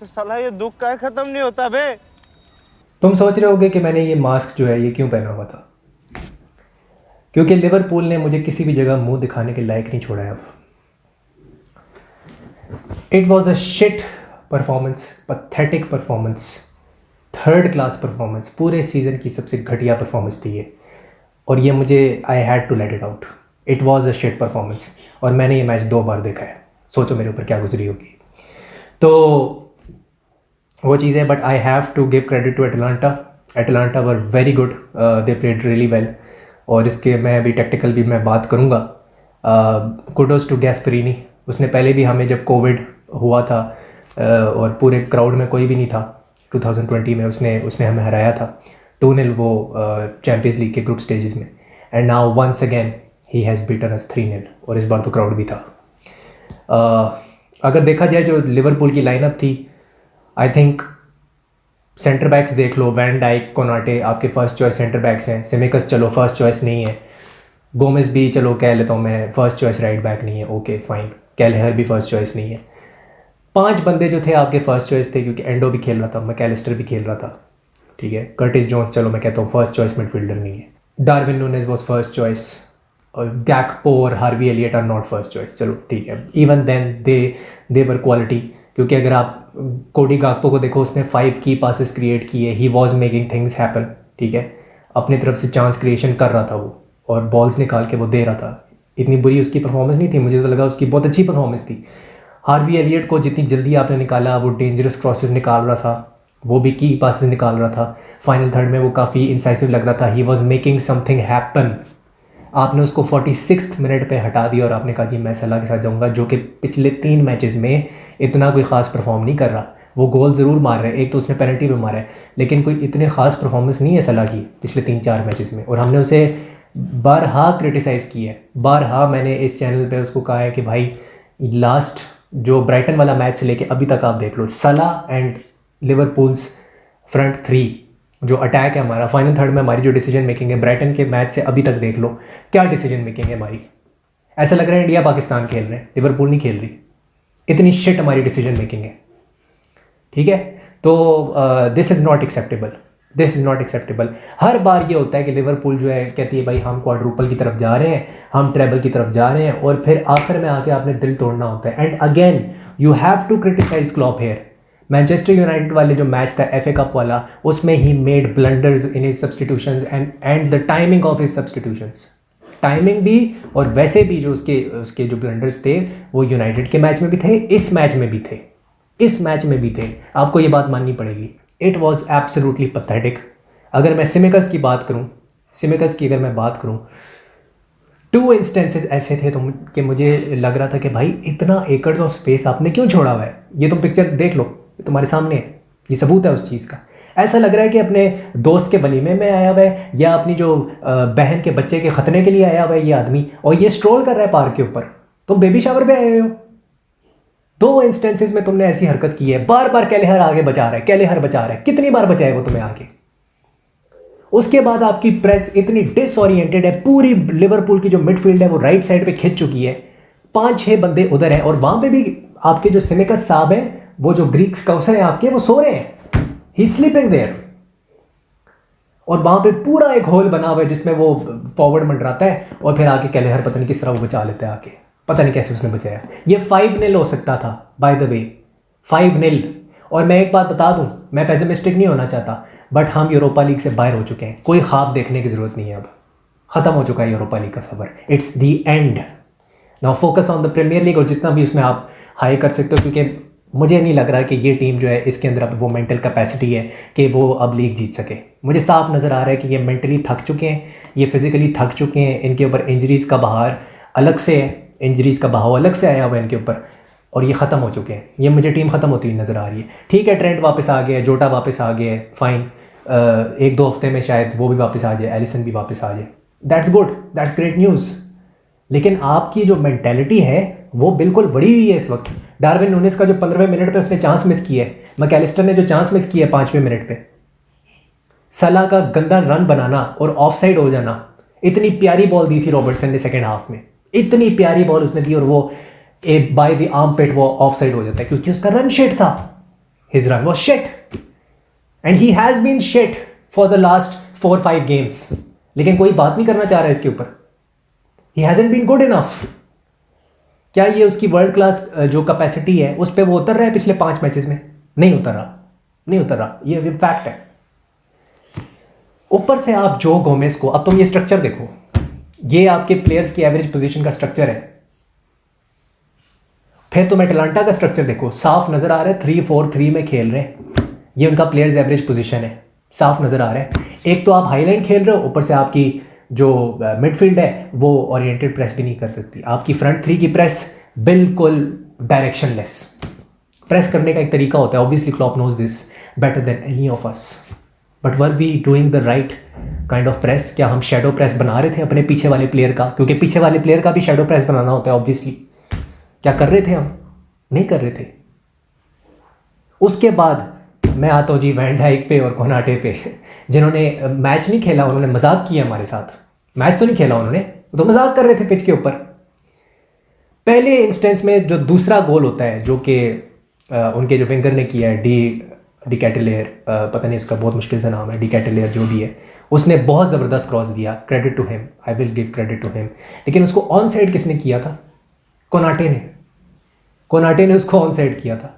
तो साला ये दुख का खत्म नहीं होता बे। तुम सोच रहे होगे कि मैंने ये मास्क जो है ये क्यों पहना हुआ था, क्योंकि लिवरपूल ने मुझे किसी भी जगह मुंह दिखाने के लायक नहीं छोड़ा है अब। It was a shit performance, pathetic performance, third class performance, पूरे सीज़न की सबसे घटिया परफॉर्मेंस थी ये। और ये मुझे I had to let it out. It was a shit performance और मैंने ये मैच 2 बार देखा है। सोचो मेरे ऊपर क्या गुजरी होगी। तो वो चीज़ है, but I have to give credit to Atlanta. Atlanta were very good, they played really well. और इसके मैं अभी टेक्निकल भी मैं बात करूँगा। कुडोज टू गैस्परीनी, उसने पहले भी हमें जब कोविड हुआ था और पूरे क्राउड में कोई भी नहीं था 2020 में, उसने हमें हराया था 2-0 वो चैम्पियंस लीग के ग्रुप स्टेजेस में। And now once again he has beaten us 3-0 और इस बार तो क्राउड भी था। अगर देखा जाए जो लिवरपूल की लाइनअप थी, आई थिंक सेंटर बैक्स देख लो, वैन डाइक, कोनाटे आपके फर्स्ट चॉइस सेंटर बैक्स हैं। सिमिकस चलो फर्स्ट चॉइस नहीं है, गोमेज भी चलो कह लेता हूँ मैं फर्स्ट चॉइस राइट बैक नहीं है, ओके फाइन। कैलेहर भी फर्स्ट चॉइस नहीं है। 5 बंदे जो थे आपके फर्स्ट चॉइस थे, क्योंकि एंडो भी खेल रहा था, मैकैलिस्टर भी खेल रहा था, ठीक है। कर्टिस जोन्स चलो मैं कहता हूँ फर्स्ट चॉइस मिडफील्डर नहीं है। Darwin Nunez was first choice और गैक्पो और Harvey Elliott are not first choice, चलो ठीक है। Even then they were quality, क्योंकि अगर आप कोडी गाक्पो को देखो, उसने 5 की पासिस क्रिएट किए, he was making things happen, ठीक है। अपनी तरफ से चांस क्रिएशन कर रहा था वो और बॉल्स निकाल के वो दे रहा था। इतनी बुरी उसकी परफॉर्मेंस नहीं थी, मुझे तो लगा उसकी बहुत अच्छी परफॉर्मेंस थी। हार्वी एलियट को जितनी जल्दी आपने निकाला, वो डेंजरस क्रॉसेस निकाल रहा था, वो भी की पासेस निकाल रहा था। फाइनल थर्ड में वो काफ़ी इंसाइसिव लग रहा था, he was making something happen. आपने उसको 46 मिनट पे हटा दिया और आपने कहा जी मैं सलाह के साथ जाऊंगा, जो कि पिछले 3 मैचेस में इतना कोई ख़ास परफॉर्म नहीं कर रहा। वो गोल ज़रूर मार रहे हैं, एक तो उसने पेनल्टी पे मारा है, लेकिन कोई इतने ख़ास परफॉर्मेंस नहीं है सलाह की पिछले 3-4 मैचेस में। और हमने उसे बारहा क्रिटिसाइज़ किया है, बारहा मैंने इस चैनल पे उसको कहा है कि भाई लास्ट जो ब्राइटन वाला मैच से लेके अभी तक आप देख लो, सलाह एंड लिवरपूल्स फ्रंट 3 जो अटैक है हमारा, फाइनल थर्ड में हमारी जो डिसीजन मेकिंग है, ब्राइटन के मैच से अभी तक देख लो क्या डिसीजन मेकिंग है हमारी। ऐसा लग रहा है इंडिया पाकिस्तान खेल रहे हैं, लिवरपूल नहीं खेल रही। इतनी शिट हमारी डिसीजन मेकिंग है, ठीक है। तो this is not acceptable, this is not acceptable. हर बार ये होता है कि लिवरपूल जो है कहती है भाई हम क्वाड्रुपल की तरफ जा रहे हैं, हम ट्रेबल की तरफ जा रहे हैं, और फिर आखिर में आके आपने दिल तोड़ना होता है। And again you have to criticise Klopp here. Manchester United वाले जो मैच था FA कप वाला, उसमें ही made blunders in his substitutions and the timing of his substitutions. Timing भी और वैसे भी जो उसके जो ब्लंडर्स थे वो यूनाइटेड के मैच में भी थे, इस मैच में भी थे, इस मैच में भी थे। आपको ये बात माननी पड़ेगी। It was absolutely pathetic. अगर मैं सिमिकस की बात करूं, सिमिकस की अगर मैं बात करूं, 2 इंस्टेंसेस ऐसे थे तो कि मुझे लग रहा था कि भाई इतना एकड़ ऑफ स्पेस आपने क्यों छोड़ा हुआ है। ये तुम पिक्चर देख लो, ये तुम्हारे सामने है, ये सबूत है उस चीज़ का। ऐसा लग रहा है कि अपने दोस्त के वलीमे में आया हुआ है या अपनी जो बहन के बच्चे के खतने के लिए आया हुआ है ये आदमी, और ये स्ट्रोल कर रहा है पार्क के ऊपर। तुम बेबी शावर पे आए हो। 2 इंस्टेंसेस में तुमने ऐसी हरकत की है। बार बार कैलेहर आगे बचा रहा है, कैलेहर बचा रहा है, कितनी बार बचाए वो तुम्हें आगे। उसके बाद आपकी प्रेस इतनी डिसओरिएंटेड है, पूरी लिवरपूल की जो मिडफील्ड है वो राइट साइड पे खिंच चुकी है, 5-6 बंदे उधर हैं, और वहां पे भी आपके जो सिमिकस साहब हैं, वो जो ग्रीक स्काउसर हैं आपके, वो सो रहे हैं, ही स्लीपिंग देयर। और वहां पे पूरा एक होल बना हुआ है जिसमें वो फॉरवर्ड मंडराता है और फिर आके कैलेहर पता नहीं किस तरह वो बचा लेता है आके, पता नहीं कैसे उसने बचाया। ये 5-0 हो सकता था बाय द वे, 5-0। और मैं एक बात बता दूं, मैं पेसिमिस्टिक नहीं होना चाहता, बट हम यूरोपा लीग से बाहर हो चुके हैं, कोई ख्वाब देखने की ज़रूरत नहीं है, अब ख़त्म हो चुका है यूरोपा लीग का सफ़र, it's the end. Now focus on the Premier League, और जितना भी उसमें आप हाई कर सकते हो, क्योंकि मुझे नहीं लग रहा कि ये टीम जो है इसके अंदर अब वो मेंटल कैपेसिटी है कि वो अब लीग जीत सके। मुझे साफ नज़र आ रहा है कि ये मेंटली थक चुके हैं, ये फिज़िकली थक चुके हैं, इनके ऊपर इंजरीज़ का बहार अलग से है, इंजरीज़ का बहाव अलग से आया हुआ है इनके ऊपर, और ये ख़त्म हो चुके हैं। ये मुझे टीम ख़त्म होती हुई नज़र आ रही है। ठीक है, ट्रेंट वापस आ गया है, जोटा वापस आ गया है, फाइन, 1-2 हफ्ते में शायद वो भी वापस आ जाए, एलिसन भी वापस आ जाए, that's good, that's great news. लेकिन आपकी जो मेंटेलिटी है वो बिल्कुल बड़ी हुई है इस वक्त। डार्विन नूनेस का जो 15वें मिनट पे उसने चांस मिस किया है, मैकैलिस्टर ने जो चांस मिस किया है 5वें मिनट पे, सलाह का गंदा रन बनाना और ऑफसाइड हो जाना। इतनी प्यारी बॉल दी थी रॉबर्टसन ने सेकेंड हाफ में, इतनी प्यारी बॉल उसने दी, और वो बाय द आर्म पिट वो ऑफसाइड हो जाता है क्योंकि उसका रन शेट था। His run was shit. And he has been shit for the last 4-5 games. लेकिन कोई बात नहीं करना चाह रहा है इसके ऊपर. He hasn't been good enough. क्या ये उसकी वर्ल्ड क्लास जो कैपेसिटी है उस पर वो उतर रहा है पिछले 5 मैचेस में? नहीं उतर रहा. ये फैक्ट है. ऊपर से आप जो गोमेज को, अब तुम ये स्ट्रक्चर देखो, ये आपके प्लेयर्स की एवरेज पोजीशन का स्ट्रक्चर है. फिर तुम एटलांटा का स्ट्रक्चर देखो, साफ नजर आ रहा है 3-4-3 में खेल रहे हैं. ये उनका प्लेयर्स एवरेज पोजीशन है, साफ नजर आ रहा है. एक तो आप हाईलाइन खेल रहे हो, ऊपर से आपकी जो मिडफील्ड है वो ओरिएंटेड प्रेस भी नहीं कर सकती. आपकी फ्रंट 3 की प्रेस बिल्कुल डायरेक्शनलेस. प्रेस करने का एक तरीका होता है. Obviously Klopp knows this better than any of us. But were we doing the right kind of press? क्या हम शेडो प्रेस बना रहे थे अपने पीछे वाले प्लेयर का? क्योंकि पीछे वाले प्लेयर का भी शेडो प्रेस बनाना होता है ऑब्वियसली. क्या कर रहे थे हम? नहीं कर रहे थे. उसके बाद मैं आता हूँ जी वैन डाइक पे और कोनाटे पे, जिन्होंने मैच नहीं खेला, उन्होंने मजाक किया हमारे साथ. मैच तो नहीं खेला उन्होंने, वो तो मजाक कर रहे थे पिच के ऊपर. पहले इंस्टेंस में जो दूसरा गोल होता है जो कि उनके जो विंगर ने किया है, डी कैटेलियर, पता नहीं इसका बहुत मुश्किल सा नाम है, डी कैटेलियर जो भी है, उसने बहुत ज़बरदस्त क्रॉस दिया. Credit to him, I will give credit to him. लेकिन उसको ऑन साइड किसने किया था? कोनाटे ने उसको ऑन साइड किया था.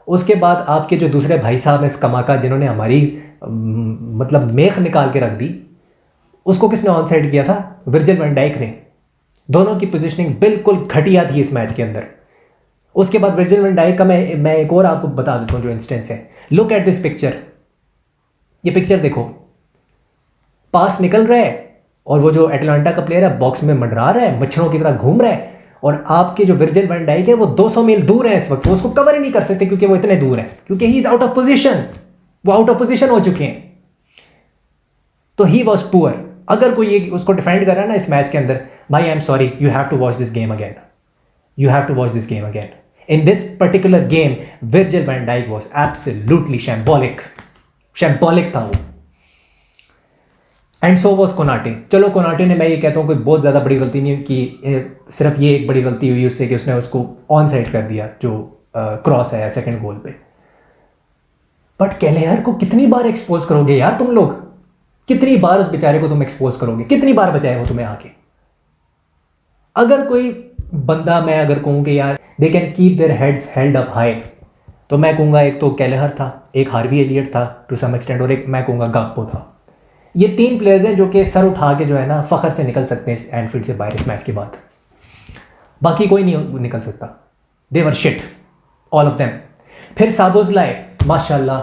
उसके बाद आपके जो दूसरे भाई साहब हैं स्कमाका, जिन्होंने हमारी मतलब मेख निकाल के रख दी, उसको किसने ऑन साइड किया था? विर्जिल वैन डाइक ने. दोनों की पोजीशनिंग बिल्कुल घटिया थी इस मैच के अंदर. उसके बाद विर्जिल वैन डाइक का मैं एक और आपको बता देता हूँ जो इंस्टेंस है. Look at this picture. ये पिक्चर देखो, पास निकल रहा है और वो जो एटलांटा का प्लेयर है बॉक्स में मंडरा रहा है, मच्छरों की तरह घूम रहा है, और आपके जो विर्जिल वैन डाइक है वो 200 मील दूर है इस वक्त. वो उसको कवर ही नहीं कर सकते क्योंकि वो इतने दूर है, क्योंकि he is out of position. वो आउट ऑफ पोजीशन हो चुके हैं. तो ही वॉज पुअर. अगर कोई ये उसको डिफेंड कर रहा है ना इस मैच के अंदर, भाई I am sorry, you have to watch this game again. You have to watch this game again. In this particular game Virgil van Dijk was absolutely shambolic था वो. And so was Konate. चलो Konate ने, मैं ये कहता हूँ कोई बहुत ज़्यादा बड़ी गलती नहीं की, सिर्फ ये एक बड़ी गलती हुई उससे कि उसने उसको ऑन साइड कर दिया जो क्रॉस आया सेकंड गोल पे. बट कैलेहर को कितनी बार एक्सपोज करोगे यार तुम लोग? कितनी बार उस बेचारे को तुम एक्सपोज करोगे? कितनी बार बचाए हो तुम्हें आके? अगर कोई बंदा, मैं अगर कहूँ कि यार they can keep their heads held up high, तो मैं कहूँगा एक तो कैलेहर था, एक हार्वी एलियट था टू सम एक्सटेंट, और एक मैं कहूँगा गाक्पो था. ये 3 प्लेयर्स हैं जो कि सर उठा के जो है ना फ़ख्र से निकल सकते हैं इस एनफील्ड से बाहर इस मैच के बाद. बाकी कोई नहीं निकल सकता. दे वर शिट ऑल ऑफ देम. फिर साबोज़लाई, माशाल्लाह,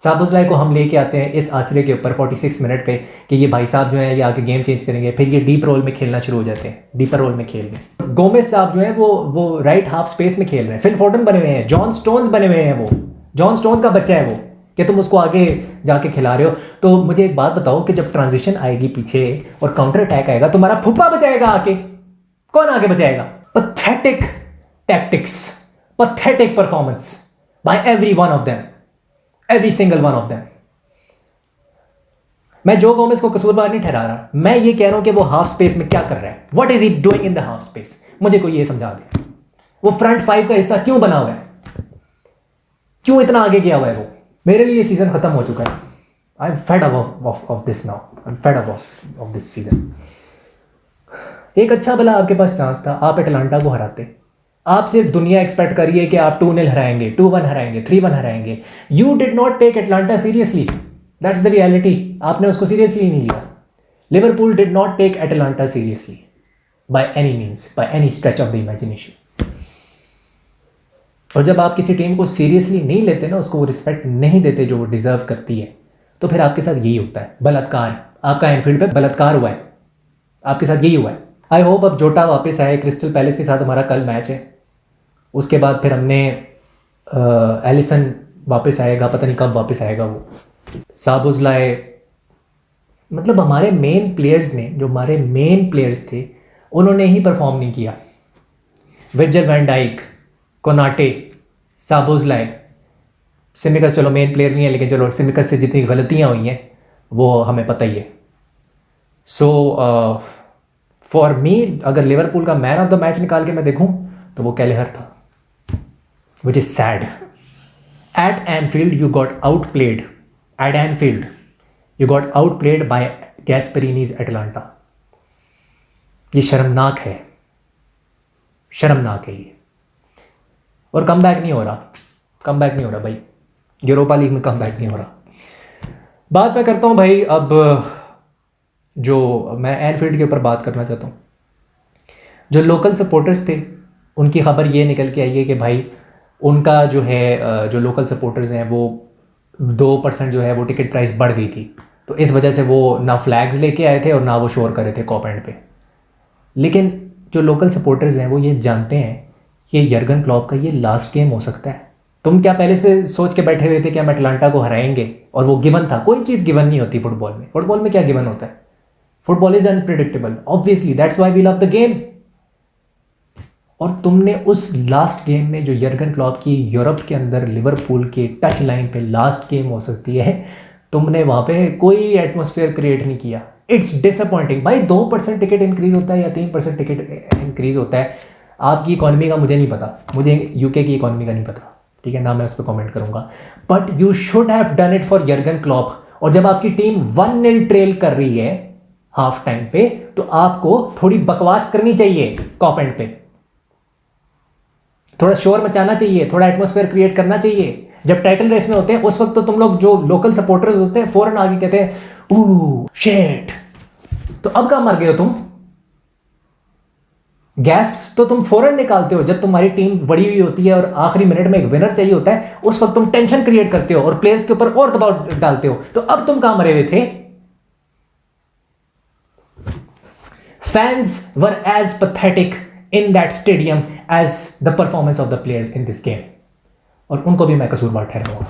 साबोज़लाई को हम लेके आते हैं इस आसरे के ऊपर 46 मिनट पे कि ये भाई साहब जो हैं ये आके गेम चेंज करेंगे. फिर ये डीप रोल में खेलना शुरू हो जाते हैं, डीपर रोल में खेल रहे. गोमेज साहब जो हैं वो राइट हाफ स्पेस में खेल रहे हैं. फिल फोर्डन बने हुए हैं, जॉन स्टोन्स बने हुए हैं. वो जॉन स्टोन्स का बच्चा है वो, कि तुम उसको आगे जाके खिला रहे हो. तो मुझे एक बात बताओ कि जब ट्रांजिशन आएगी पीछे और काउंटर अटैक आएगा, तुम्हारा फुप्पा बचाएगा आके? कौन आगे बचाएगा? Pathetic tactics, pathetic performance by every one of them, every single one of them. मैं जो गोमेज को कसूरवार नहीं ठहरा रहा, मैं ये कह रहा हूं कि वो हाफ स्पेस में क्या कर रहा है. What is he doing in the half space? मुझे कोई ये समझा दे. वो फ्रंट 5 का हिस्सा क्यों बना हुआ है? क्यों इतना आगे गया हुआ है वो? मेरे लिए ये सीजन खत्म हो चुका है. I am fed up of this now. I am fed up of this season. एक अच्छा भला आपके पास चांस था, आप एटलांटा को हराते. आप सिर्फ दुनिया एक्सपेक्ट करिए कि आप 2-0 हराएंगे, 2-1 हराएंगे, 3-1 हराएंगे. You did not take Atalanta seriously. That's the reality. आपने उसको सीरियसली नहीं लिया. Liverpool did not take Atalanta seriously by any means, by any stretch of the imagination. और जब आप किसी टीम को सीरियसली नहीं लेते ना, उसको वो रिस्पेक्ट नहीं देते जो वो डिजर्व करती है, तो फिर आपके साथ यही होता है. बलात्कार, आपका एनफील्ड पे बलात्कार हुआ है. आपके साथ यही हुआ है. आई होप अब जोटा वापस आए. क्रिस्टल पैलेस के साथ हमारा कल मैच है. उसके बाद फिर हमने एलिसन वापस आएगा, पता नहीं कब वापस आएगा वो. साबोज़लाई, मतलब हमारे मेन प्लेयर्स ने, जो हमारे मेन प्लेयर्स थे, उन्होंने ही परफॉर्म नहीं किया. विर्जिल वैन डाइक, कोनाटे, साबोज़लाई, सिमिकस चलो मेन प्लेयर नहीं है, लेकिन चलो सिमिकस से जितनी गलतियां हुई हैं वो हमें पता ही है. सो फॉर मी, अगर लिवरपूल का मैन ऑफ द मैच निकाल के मैं देखूं तो वो कैलेहर था, which is sad. At Anfield, you got outplayed. At Anfield, you got outplayed by Gasperini's Atalanta. ये शर्मनाक है, शर्मनाक है ये। और कम बैक नहीं हो रहा भाई, यूरोपा लीग में कम बैक नहीं हो रहा। बात मैं करता हूँ भाई, अब जो मैं एनफील्ड के ऊपर बात करना चाहता हूँ। जो लोकल सपोर्टर्स थे उनकी खबर ये निकल के आई है कि भाई उनका जो है, जो लोकल सपोर्टर्स हैं वो 2% जो है वो टिकट प्राइस बढ़ गई थी, तो इस वजह से वो ना फ्लैग्स लेके आए थे और ना वो शोर कर रहे थे कॉप एंड पे। लेकिन जो लोकल सपोर्टर्स हैं वो ये जानते हैं कि यर्गन क्लॉप का ये लास्ट गेम हो सकता है। तुम क्या पहले से सोच के बैठे हुए थे कि हम अटलांटा को हराएंगे और वो गिवन था? कोई चीज़ गिवन नहीं होती फुटबॉल में। फुटबॉल में क्या गिवन होता है? Football is unpredictable, obviously, that's why we love the game. और तुमने उस लास्ट गेम में जो यर्गन क्लॉप की यूरोप के अंदर लिवरपूल के टच लाइन पे लास्ट गेम हो सकती है, तुमने वहाँ पे कोई एटमॉस्फेयर क्रिएट नहीं किया। इट्स डिसअपॉइंटिंग भाई। 2% टिकट इंक्रीज होता है या 3% टिकट इंक्रीज होता है, आपकी इकॉनमी का मुझे नहीं पता, मुझे यूके की इकॉनमी का नहीं पता, ठीक है ना, मैं उस पर कॉमेंट करूंगा। But you should have done it for Jurgen Klopp. और जब आपकी टीम 1-0 ट्रेल कर रही है हाफ टाइम पे, तो आपको थोड़ी बकवास करनी चाहिए कॉप एंड पे, थोड़ा शोर मचाना चाहिए, थोड़ा एटमॉस्फेयर क्रिएट करना चाहिए। जब टाइटल रेस में होते हैं उस वक्त तो तुम लोग जो लोकल सपोर्टर्स होते हैं फौरन आगे कहते हैं ओह शिट। तो अब कहां मर गए हो तुम? गैस्प्स तो तुम फौरन निकालते हो जब तुम्हारी टीम बड़ी हुई होती है और आखिरी मिनट में एक विनर चाहिए होता है, उस वक्त तुम टेंशन क्रिएट करते हो और प्लेयर्स के ऊपर और दबाव डालते हो। तो अब तुम कहां मरे हुए थे? Fans were as pathetic in that stadium as the performance of the players in this game, और उनको भी मैं कसूरवार ठहराऊंगा।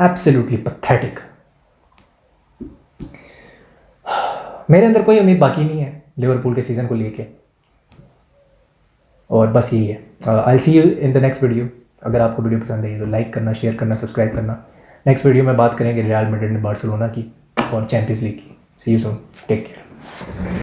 Absolutely pathetic। मेरे अंदर कोई उम्मीद बाकी नहीं है लिवरपूल के सीजन को लेके, और बस यही है। I'll see you in the next video। अगर आपको वीडियो पसंद आई तो लाइक करना, शेयर करना, सब्सक्राइब करना। नेक्स्ट वीडियो में बात करेंगे रियल मैड्रिड ने बार्सिलोना की और चैंपियंस लीग की। See you soon, take care।